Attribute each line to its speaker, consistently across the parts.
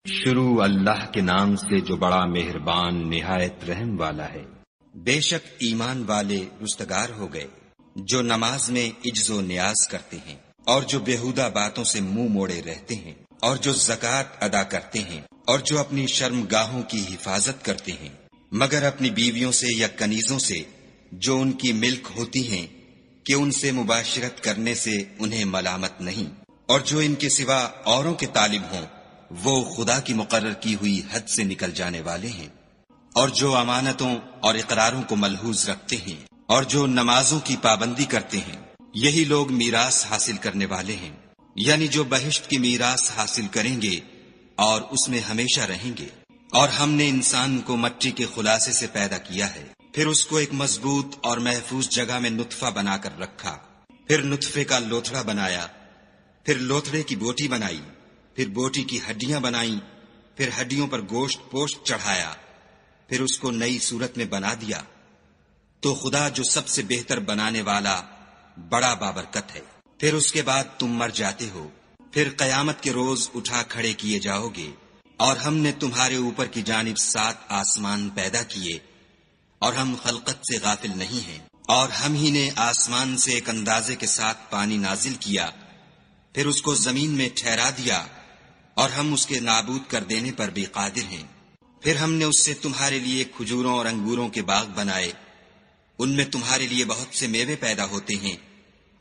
Speaker 1: شروع اللہ کے نام سے جو بڑا مہربان نہایت رحم والا ہے۔
Speaker 2: بے شک ایمان والے رستگار ہو گئے جو نماز میں عجز و نیاز کرتے ہیں اور جو بیہودہ باتوں سے منہ موڑے رہتے ہیں اور جو زکوٰۃ ادا کرتے ہیں اور جو اپنی شرم گاہوں کی حفاظت کرتے ہیں مگر اپنی بیویوں سے یا کنیزوں سے جو ان کی ملک ہوتی ہیں کہ ان سے مباشرت کرنے سے انہیں ملامت نہیں، اور جو ان کے سوا اوروں کے طالب ہوں وہ خدا کی مقرر کی ہوئی حد سے نکل جانے والے ہیں، اور جو امانتوں اور اقراروں کو ملحوظ رکھتے ہیں اور جو نمازوں کی پابندی کرتے ہیں یہی لوگ میراث حاصل کرنے والے ہیں، یعنی جو بہشت کی میراث حاصل کریں گے اور اس میں ہمیشہ رہیں گے۔ اور ہم نے انسان کو مٹی کے خلاصے سے پیدا کیا ہے، پھر اس کو ایک مضبوط اور محفوظ جگہ میں نطفہ بنا کر رکھا، پھر نطفے کا لوتھڑا بنایا، پھر لوتھڑے کی بوٹی بنائی، پھر بوٹی کی ہڈیاں بنائیں، پھر ہڈیوں پر گوشت پوشت چڑھایا، پھر اس کو نئی صورت میں بنا دیا۔ تو خدا جو سب سے بہتر بنانے والا بڑا بابرکت ہے۔ پھر اس کے بعد تم مر جاتے ہو، پھر قیامت کے روز اٹھا کھڑے کیے جاؤ گے، اور ہم نے تمہارے اوپر کی جانب 7 آسمان پیدا کیے، اور ہم خلقت سے غافل نہیں ہیں، اور ہم ہی نے آسمان سے ایک اندازے کے ساتھ پانی نازل کیا، پھر اس کو زمین میں ٹھہرا دیا، اور ہم اس کے نابود کر دینے پر بھی قادر ہیں۔ پھر ہم نے اس سے تمہارے لیے کھجوروں اور انگوروں کے باغ بنائے، ان میں تمہارے لیے بہت سے میوے پیدا ہوتے ہیں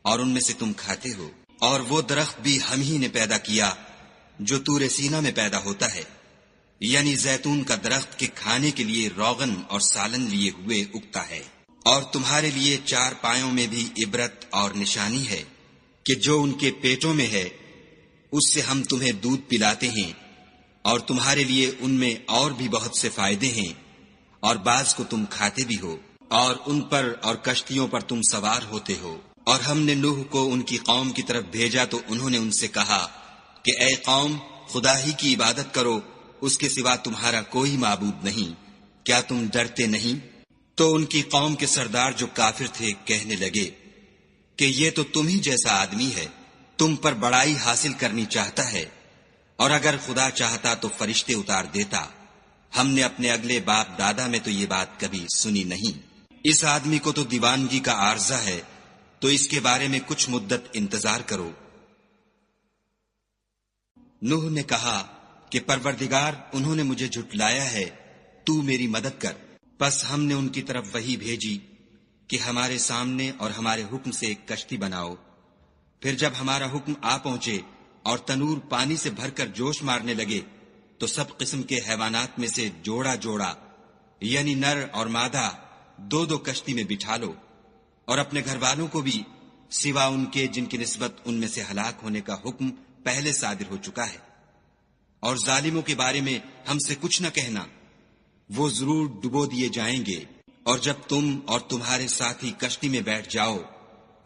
Speaker 2: اور ان میں سے تم کھاتے ہو، اور وہ درخت بھی ہم ہی نے پیدا کیا جو طور سینا میں پیدا ہوتا ہے، یعنی زیتون کا درخت کے کھانے کے لیے روغن اور سالن لیے ہوئے اگتا ہے۔ اور تمہارے لیے 4 پایوں میں بھی عبرت اور نشانی ہے کہ جو ان کے پیٹوں میں ہے اس سے ہم تمہیں دودھ پلاتے ہیں، اور تمہارے لیے ان میں اور بھی بہت سے فائدے ہیں، اور بعض کو تم کھاتے بھی ہو، اور ان پر اور کشتیوں پر تم سوار ہوتے ہو۔ اور ہم نے نوح کو ان کی قوم کی طرف بھیجا تو انہوں نے ان سے کہا کہ اے قوم، خدا ہی کی عبادت کرو، اس کے سوا تمہارا کوئی معبود نہیں، کیا تم ڈرتے نہیں؟ تو ان کی قوم کے سردار جو کافر تھے کہنے لگے کہ یہ تو تم ہی جیسا آدمی ہے، تم پر بڑائی حاصل کرنی چاہتا ہے، اور اگر خدا چاہتا تو فرشتے اتار دیتا، ہم نے اپنے اگلے باپ دادا میں تو یہ بات کبھی سنی نہیں۔ اس آدمی کو تو دیوانگی کا عارضہ ہے، تو اس کے بارے میں کچھ مدت انتظار کرو۔ نوح نے کہا کہ پروردگار، انہوں نے مجھے جھٹلایا ہے، تو میری مدد کر۔ پس ہم نے ان کی طرف وحی بھیجی کہ ہمارے سامنے اور ہمارے حکم سے ایک کشتی بناؤ۔ پھر جب ہمارا حکم آ پہنچے اور تنور پانی سے بھر کر جوش مارنے لگے تو سب قسم کے حیوانات میں سے جوڑا جوڑا، یعنی نر اور مادہ، 2 کشتی میں بٹھا لو، اور اپنے گھر والوں کو بھی، سوا ان کے جن کی نسبت ان میں سے ہلاک ہونے کا حکم پہلے صادر ہو چکا ہے۔ اور ظالموں کے بارے میں ہم سے کچھ نہ کہنا، وہ ضرور ڈبو دیے جائیں گے۔ اور جب تم اور تمہارے ساتھی کشتی میں بیٹھ جاؤ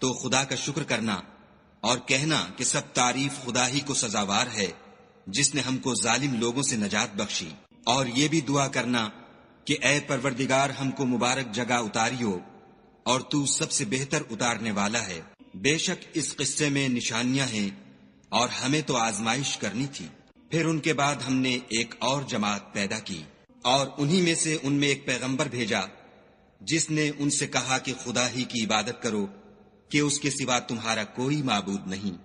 Speaker 2: تو خدا کا شکر کرنا اور کہنا کہ سب تعریف خدا ہی کو سزاوار ہے جس نے ہم کو ظالم لوگوں سے نجات بخشی، اور یہ بھی دعا کرنا کہ اے پروردگار، ہم کو مبارک جگہ اتاریو، اور تو سب سے بہتر اتارنے والا ہے۔ بے شک اس قصے میں نشانیاں ہیں اور ہمیں تو آزمائش کرنی تھی۔ پھر ان کے بعد ہم نے ایک اور جماعت پیدا کی، اور انہی میں سے ان میں ایک پیغمبر بھیجا جس نے ان سے کہا کہ خدا ہی کی عبادت کرو، کہ اس کے سوا تمہارا کوئی معبود نہیں،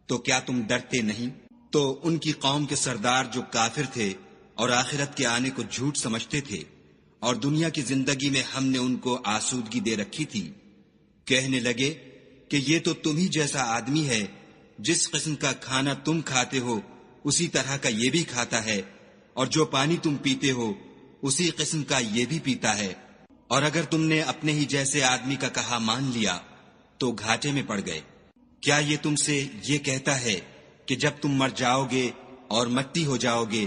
Speaker 2: تو کیا تم ڈرتے نہیں؟ تو ان کی قوم کے سردار جو کافر تھے اور آخرت کے آنے کو جھوٹ سمجھتے تھے، اور دنیا کی زندگی میں ہم نے ان کو آسودگی دے رکھی تھی، کہنے لگے کہ یہ تو تم ہی جیسا آدمی ہے، جس قسم کا کھانا تم کھاتے ہو اسی طرح کا یہ بھی کھاتا ہے، اور جو پانی تم پیتے ہو اسی قسم کا یہ بھی پیتا ہے، اور اگر تم نے اپنے ہی جیسے آدمی کا کہا مان لیا تو گھاٹے میں پڑ گئے۔ کیا یہ تم سے یہ کہتا ہے کہ جب تم مر جاؤ گے اور مٹی ہو جاؤ گے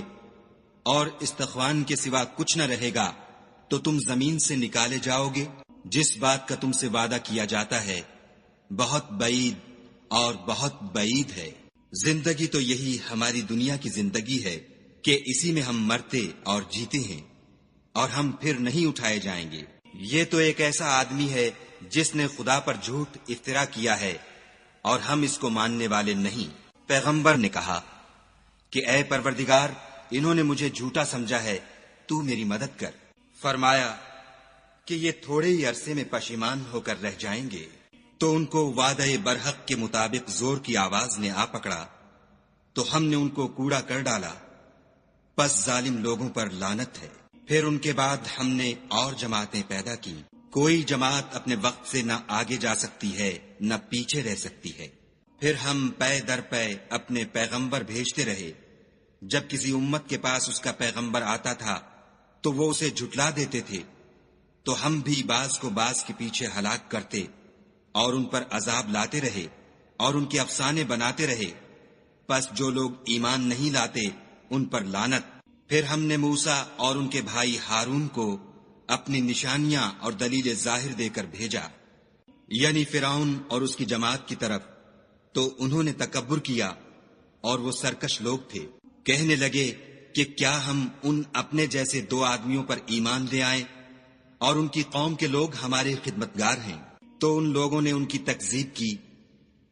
Speaker 2: اور استخوان کے سوا کچھ نہ رہے گا تو تم زمین سے نکالے جاؤ گے؟ جس بات کا تم سے وعدہ کیا جاتا ہے بہت بعید اور بہت بعید ہے۔ زندگی تو یہی ہماری دنیا کی زندگی ہے کہ اسی میں ہم مرتے اور جیتے ہیں، اور ہم پھر نہیں اٹھائے جائیں گے۔ یہ تو ایک ایسا آدمی ہے جس نے خدا پر جھوٹ افترا کیا ہے، اور ہم اس کو ماننے والے نہیں۔ پیغمبر نے کہا کہ اے پروردگار، انہوں نے مجھے جھوٹا سمجھا ہے، تو میری مدد کر۔ فرمایا کہ یہ تھوڑے ہی عرصے میں پشیمان ہو کر رہ جائیں گے۔ تو ان کو وعدہ برحق کے مطابق زور کی آواز نے آ پکڑا تو ہم نے ان کو کوڑا کر ڈالا، پس ظالم لوگوں پر لعنت ہے۔ پھر ان کے بعد ہم نے اور جماعتیں پیدا کی، کوئی جماعت اپنے وقت سے نہ آگے جا سکتی ہے نہ پیچھے رہ سکتی ہے۔ پھر ہم پے در پے اپنے پیغمبر بھیجتے رہے، جب کسی امت کے پاس اس کا پیغمبر آتا تھا تو وہ اسے جھٹلا دیتے تھے، تو ہم بھی بعض کو بعض کے پیچھے ہلاک کرتے اور ان پر عذاب لاتے رہے اور ان کے افسانے بناتے رہے۔ پس جو لوگ ایمان نہیں لاتے ان پر لعنت۔ پھر ہم نے موسیٰ اور ان کے بھائی ہارون کو اپنی نشانیاں اور دلیل ظاہر دے کر بھیجا، یعنی فرعون اور اس کی جماعت کی طرف، تو انہوں نے تکبر کیا اور وہ سرکش لوگ تھے۔ کہنے لگے کہ کیا ہم ان اپنے جیسے دو آدمیوں پر ایمان لے آئیں اور ان کی قوم کے لوگ ہمارے خدمتگار ہیں؟ تو ان لوگوں نے ان کی تکذیب کی،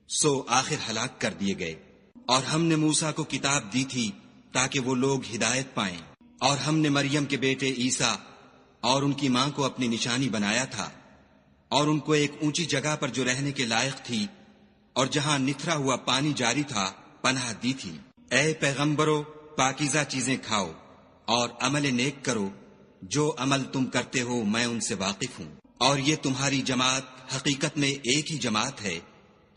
Speaker 2: سو آخر ہلاک کر دیے گئے۔ اور ہم نے موسیٰ کو کتاب دی تھی تاکہ وہ لوگ ہدایت پائیں، اور ہم نے مریم کے بیٹے عیسیٰ اور ان کی ماں کو اپنی نشانی بنایا تھا، اور ان کو ایک اونچی جگہ پر جو رہنے کے لائق تھی اور جہاں نتھرا ہوا پانی جاری تھا پناہ دی تھی۔ اے پیغمبرو، پاکیزہ چیزیں کھاؤ اور عمل نیک کرو، جو عمل تم کرتے ہو میں ان سے واقف ہوں، اور یہ تمہاری جماعت حقیقت میں ایک ہی جماعت ہے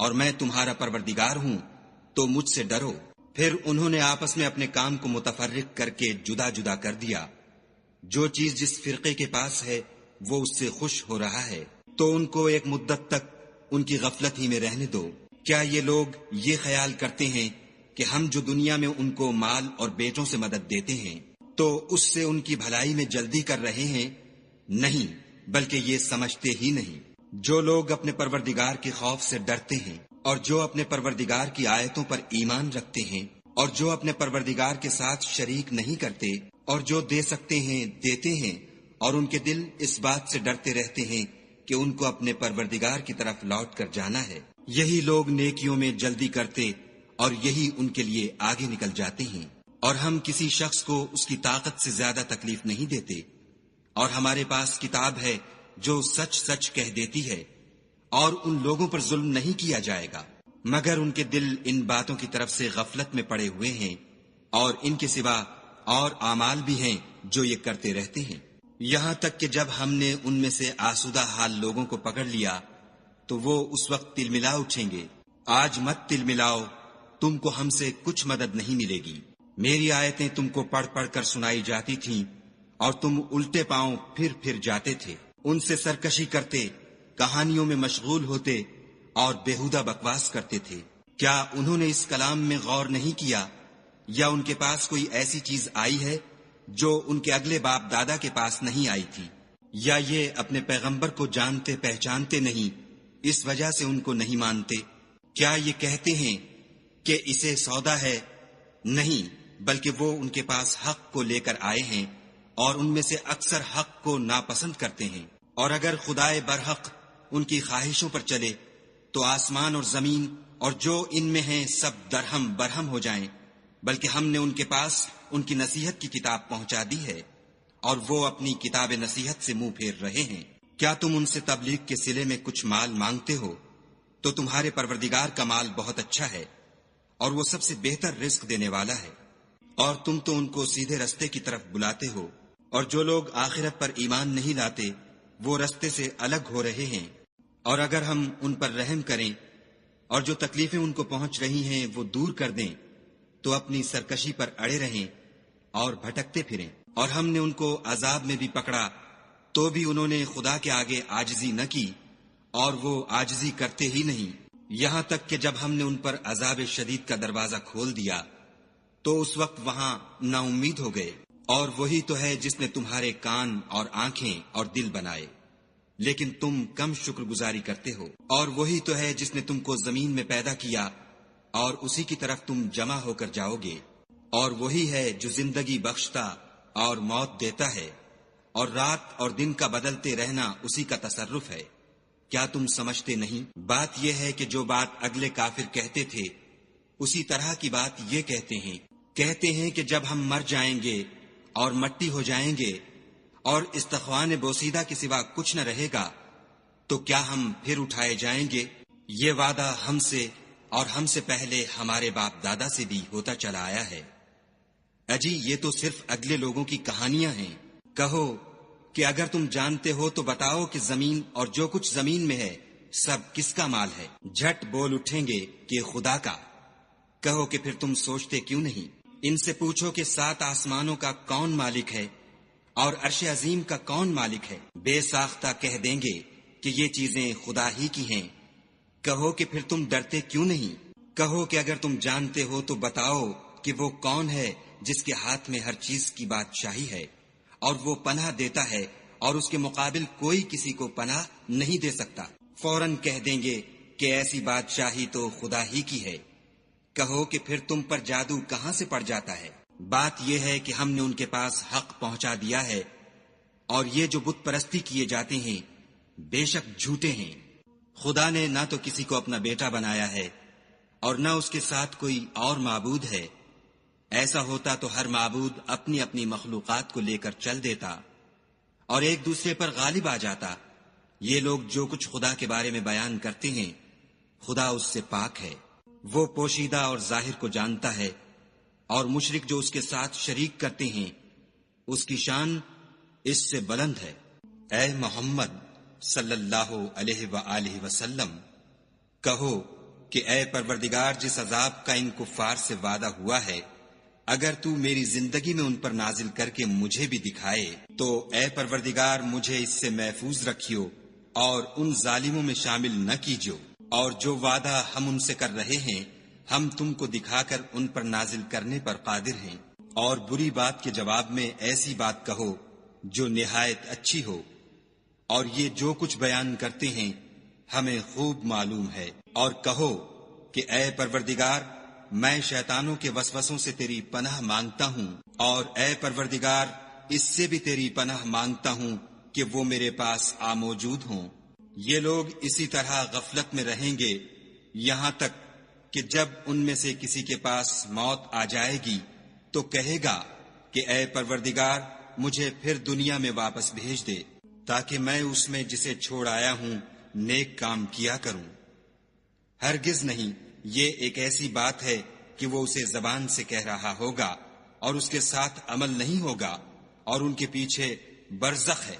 Speaker 2: اور میں تمہارا پروردگار ہوں، تو مجھ سے ڈرو۔ پھر انہوں نے آپس میں اپنے کام کو متفرق کر کے جدا جدا کر دیا، جو چیز جس فرقے کے پاس ہے وہ اس سے خوش ہو رہا ہے، تو ان کو ایک مدت تک ان کی غفلت ہی میں رہنے دو۔ کیا یہ لوگ یہ خیال کرتے ہیں کہ ہم جو دنیا میں ان کو مال اور بیٹوں سے مدد دیتے ہیں تو اس سے ان کی بھلائی میں جلدی کر رہے ہیں؟ نہیں، بلکہ یہ سمجھتے ہی نہیں۔ جو لوگ اپنے پروردگار کے خوف سے ڈرتے ہیں اور جو اپنے پروردگار کی آیتوں پر ایمان رکھتے ہیں اور جو اپنے پروردگار کے ساتھ شریک نہیں کرتے اور جو دے سکتے ہیں دیتے ہیں، اور ان کے دل اس بات سے ڈرتے رہتے ہیں کہ ان کو اپنے پروردگار کی طرف لوٹ کر جانا ہے، یہی لوگ نیکیوں میں جلدی کرتے اور یہی ان کے لیے آگے نکل جاتے ہیں۔ اور ہم کسی شخص کو اس کی طاقت سے زیادہ تکلیف نہیں دیتے، اور ہمارے پاس کتاب ہے جو سچ سچ کہہ دیتی ہے، اور ان لوگوں پر ظلم نہیں کیا جائے گا، مگر ان کے دل ان باتوں کی طرف سے غفلت میں پڑے ہوئے ہیں، اور ان کے سوا اور اعمال بھی ہیں جو یہ کرتے رہتے ہیں، یہاں تک کہ جب ہم نے ان میں سے آسودہ حال لوگوں کو پکڑ لیا تو وہ اس وقت تل ملا اٹھیں گے۔ آج مت تل ملاؤ، تم کو ہم سے کچھ مدد نہیں ملے گی۔ میری آیتیں تم کو پڑھ پڑھ کر سنائی جاتی تھیں اور تم الٹے پاؤں پھر جاتے تھے، ان سے سرکشی کرتے، کہانیوں میں مشغول ہوتے اور بیہودہ بکواس کرتے تھے۔ کیا انہوں نے اس کلام میں غور نہیں کیا، یا ان کے پاس کوئی ایسی چیز آئی ہے جو ان کے اگلے باپ دادا کے پاس نہیں آئی تھی، یا یہ اپنے پیغمبر کو جانتے پہچانتے نہیں اس وجہ سے ان کو نہیں مانتے؟ کیا یہ کہتے ہیں کہ اسے سودا ہے؟ نہیں، بلکہ وہ ان کے پاس حق کو لے کر آئے ہیں اور ان میں سے اکثر حق کو ناپسند کرتے ہیں۔ اور اگر خدائے برحق ان کی خواہشوں پر چلے تو آسمان اور زمین اور جو ان میں ہیں سب درہم برہم ہو جائیں، بلکہ ہم نے ان کے پاس ان کی نصیحت کی کتاب پہنچا دی ہے اور وہ اپنی کتاب نصیحت سے منہ پھیر رہے ہیں۔ کیا تم ان سے تبلیغ کے صلے میں کچھ مال مانگتے ہو؟ تو تمہارے پروردگار کا مال بہت اچھا ہے اور وہ سب سے بہتر رزق دینے والا ہے، اور تم تو ان کو سیدھے رستے کی طرف بلاتے ہو، اور جو لوگ آخرت پر ایمان نہیں لاتے وہ رستے سے الگ ہو رہے ہیں۔ اور اگر ہم ان پر رحم کریں اور جو تکلیفیں ان کو پہنچ رہی ہیں وہ دور کر دیں تو اپنی سرکشی پر اڑے رہیں اور بھٹکتے پھریں۔ اور ہم نے ان کو عذاب میں بھی پکڑا تو بھی انہوں نے خدا کے آگے عاجزی نہ کی، اور وہ عاجزی کرتے ہی نہیں، یہاں تک کہ جب ہم نے ان پر عذاب شدید کا دروازہ کھول دیا تو اس وقت وہاں نا امید ہو گئے۔ اور وہی تو ہے جس نے تمہارے کان اور آنکھیں اور دل بنائے، لیکن تم کم شکر گزاری کرتے ہو۔ اور وہی تو ہے جس نے تم کو زمین میں پیدا کیا اور اسی کی طرف تم جمع ہو کر جاؤ گے۔ اور وہی ہے جو زندگی بخشتا اور موت دیتا ہے، اور رات اور دن کا بدلتے رہنا اسی کا تصرف ہے۔ کیا تم سمجھتے نہیں؟ بات یہ ہے کہ جو بات اگلے کافر کہتے تھے اسی طرح کی بات یہ کہتے ہیں، کہتے ہیں کہ جب ہم مر جائیں گے اور مٹی ہو جائیں گے اور استخوان بوسیدہ کے سوا کچھ نہ رہے گا تو کیا ہم پھر اٹھائے جائیں گے؟ یہ وعدہ ہم سے اور ہم سے پہلے ہمارے باپ دادا سے بھی ہوتا چلا آیا ہے۔ اجی یہ تو صرف اگلے لوگوں کی کہانیاں ہیں۔ کہو کہ اگر تم جانتے ہو تو بتاؤ کہ زمین اور جو کچھ زمین میں ہے سب کس کا مال ہے؟ جھٹ بول اٹھیں گے کہ خدا کا۔ کہو کہ پھر تم سوچتے کیوں نہیں؟ ان سے پوچھو کہ 7 آسمانوں کا کون مالک ہے اور عرش عظیم کا کون مالک ہے؟ بے ساختہ کہہ دیں گے کہ یہ چیزیں خدا ہی کی ہیں۔ کہو کہ پھر تم ڈرتے کیوں نہیں؟ کہو کہ اگر تم جانتے ہو تو بتاؤ کہ وہ کون ہے جس کے ہاتھ میں ہر چیز کی بادشاہی ہے اور وہ پناہ دیتا ہے اور اس کے مقابل کوئی کسی کو پناہ نہیں دے سکتا۔ فوراً کہہ دیں گے کہ ایسی بادشاہی تو خدا ہی کی ہے۔ کہو کہ پھر تم پر جادو کہاں سے پڑ جاتا ہے؟ بات یہ ہے کہ ہم نے ان کے پاس حق پہنچا دیا ہے اور یہ جو بت پرستی کیے جاتے ہیں بے شک جھوٹے ہیں۔ خدا نے نہ تو کسی کو اپنا بیٹا بنایا ہے اور نہ اس کے ساتھ کوئی اور معبود ہے۔ ایسا ہوتا تو ہر معبود اپنی اپنی مخلوقات کو لے کر چل دیتا اور ایک دوسرے پر غالب آ جاتا۔ یہ لوگ جو کچھ خدا کے بارے میں بیان کرتے ہیں خدا اس سے پاک ہے، وہ پوشیدہ اور ظاہر کو جانتا ہے، اور مشرک جو اس کے ساتھ شریک کرتے ہیں اس کی شان اس سے بلند ہے۔ اے محمد صلی اللہ علیہ وآلہ وسلم، کہو کہ اے پروردگار، جس عذاب کا ان کفار سے وعدہ ہوا ہے اگر تو میری زندگی میں ان پر نازل کر کے مجھے بھی دکھائے تو اے پروردگار مجھے اس سے محفوظ رکھیو اور ان ظالموں میں شامل نہ کیجو، اور جو وعدہ ہم ان سے کر رہے ہیں ہم تم کو دکھا کر ان پر نازل کرنے پر قادر ہیں۔ اور بری بات کے جواب میں ایسی بات کہو جو نہایت اچھی ہو، اور یہ جو کچھ بیان کرتے ہیں ہمیں خوب معلوم ہے۔ اور کہو کہ اے پروردگار میں شیطانوں کے وسوسوں سے تیری پناہ مانگتا ہوں، اور اے پروردگار اس سے بھی تیری پناہ مانگتا ہوں کہ وہ میرے پاس آ موجود ہوں۔ یہ لوگ اسی طرح غفلت میں رہیں گے یہاں تک کہ جب ان میں سے کسی کے پاس موت آ جائے گی تو کہے گا کہ اے پروردگار مجھے پھر دنیا میں واپس بھیج دے تاکہ میں اس میں جسے چھوڑ آیا ہوں نیک کام کیا کروں۔ ہرگز نہیں، یہ ایک ایسی بات ہے کہ وہ اسے زبان سے کہہ رہا ہوگا اور اس کے ساتھ عمل نہیں ہوگا، اور ان کے پیچھے برزخ ہے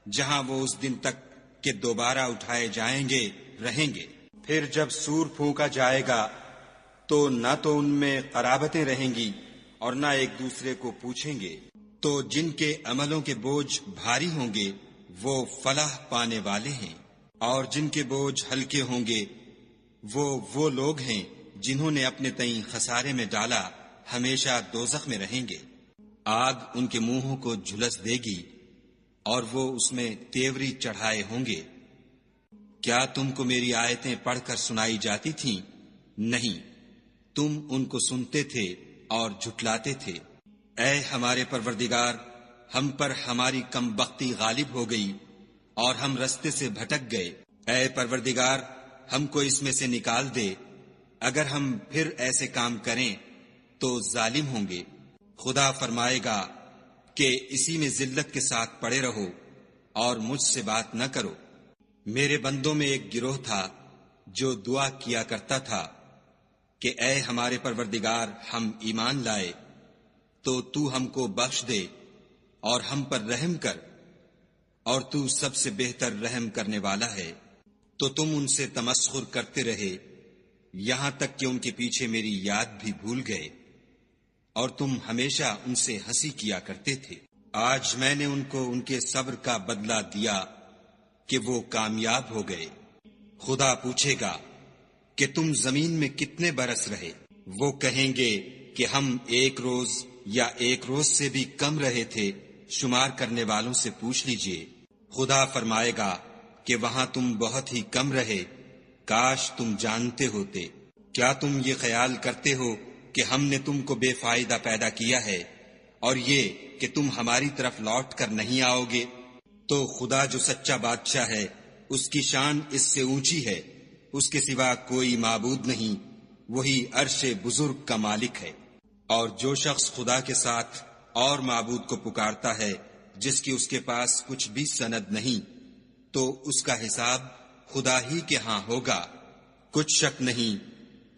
Speaker 2: جہاں وہ اس دن تک کہ دوبارہ اٹھائے جائیں گے رہیں گے۔ پھر جب سور پھونکا جائے گا تو نہ تو ان میں قرابتیں رہیں گی اور نہ ایک دوسرے کو پوچھیں گے۔ تو جن کے عملوں کے بوجھ بھاری ہوں گے وہ فلاح پانے والے ہیں، اور جن کے بوجھ ہلکے ہوں گے وہ لوگ ہیں جنہوں نے اپنے تئیں خسارے میں ڈالا، ہمیشہ دوزخ میں رہیں گے۔ آگ ان کے منہوں کو جھلس دے گی اور وہ اس میں تیوری چڑھائے ہوں گے۔ کیا تم کو میری آیتیں پڑھ کر سنائی جاتی تھیں؟ نہیں، تم ان کو سنتے تھے اور جھٹلاتے تھے۔ اے ہمارے پروردگار، ہم پر ہماری کم بختی غالب ہو گئی اور ہم رستے سے بھٹک گئے۔ اے پروردگار ہم کو اس میں سے نکال دے، اگر ہم پھر ایسے کام کریں تو ظالم ہوں گے۔ خدا فرمائے گا کہ اسی میں ذلت کے ساتھ پڑے رہو اور مجھ سے بات نہ کرو۔ میرے بندوں میں ایک گروہ تھا جو دعا کیا کرتا تھا کہ اے ہمارے پروردگار ہم ایمان لائے تو ہم کو بخش دے اور ہم پر رحم کر، اور تو سب سے بہتر رحم کرنے والا ہے۔ تو تم ان سے تمسخر کرتے رہے یہاں تک کہ ان کے پیچھے میری یاد بھی بھول گئے، اور تم ہمیشہ ان سے ہنسی کیا کرتے تھے۔ آج میں نے ان کو ان کے صبر کا بدلہ دیا کہ وہ کامیاب ہو گئے۔ خدا پوچھے گا کہ تم زمین میں کتنے برس رہے؟ وہ کہیں گے کہ ہم 1 روز یا 1 روز سے بھی کم رہے تھے، شمار کرنے والوں سے پوچھ لیجئے۔ خدا فرمائے گا کہ وہاں تم بہت ہی کم رہے، کاش تم جانتے ہوتے۔ کیا تم یہ خیال کرتے ہو کہ ہم نے تم کو بے فائدہ پیدا کیا ہے اور یہ کہ تم ہماری طرف لوٹ کر نہیں آؤ گے؟ تو خدا جو سچا بادشاہ ہے اس کی شان اس سے اونچی ہے، اس کے سوا کوئی معبود نہیں، وہی عرش بزرگ کا مالک ہے۔ اور جو شخص خدا کے ساتھ اور معبود کو پکارتا ہے جس کی اس کے پاس کچھ بھی سند نہیں، تو اس کا حساب خدا ہی کے ہاں ہوگا۔ کچھ شک نہیں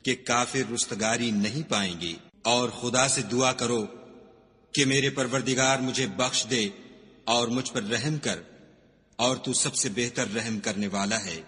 Speaker 2: کہ کافر رستگاری نہیں پائیں گے۔ اور خدا سے دعا کرو کہ میرے پروردگار مجھے بخش دے اور مجھ پر رحم کر، اور تو سب سے بہتر رحم کرنے والا ہے۔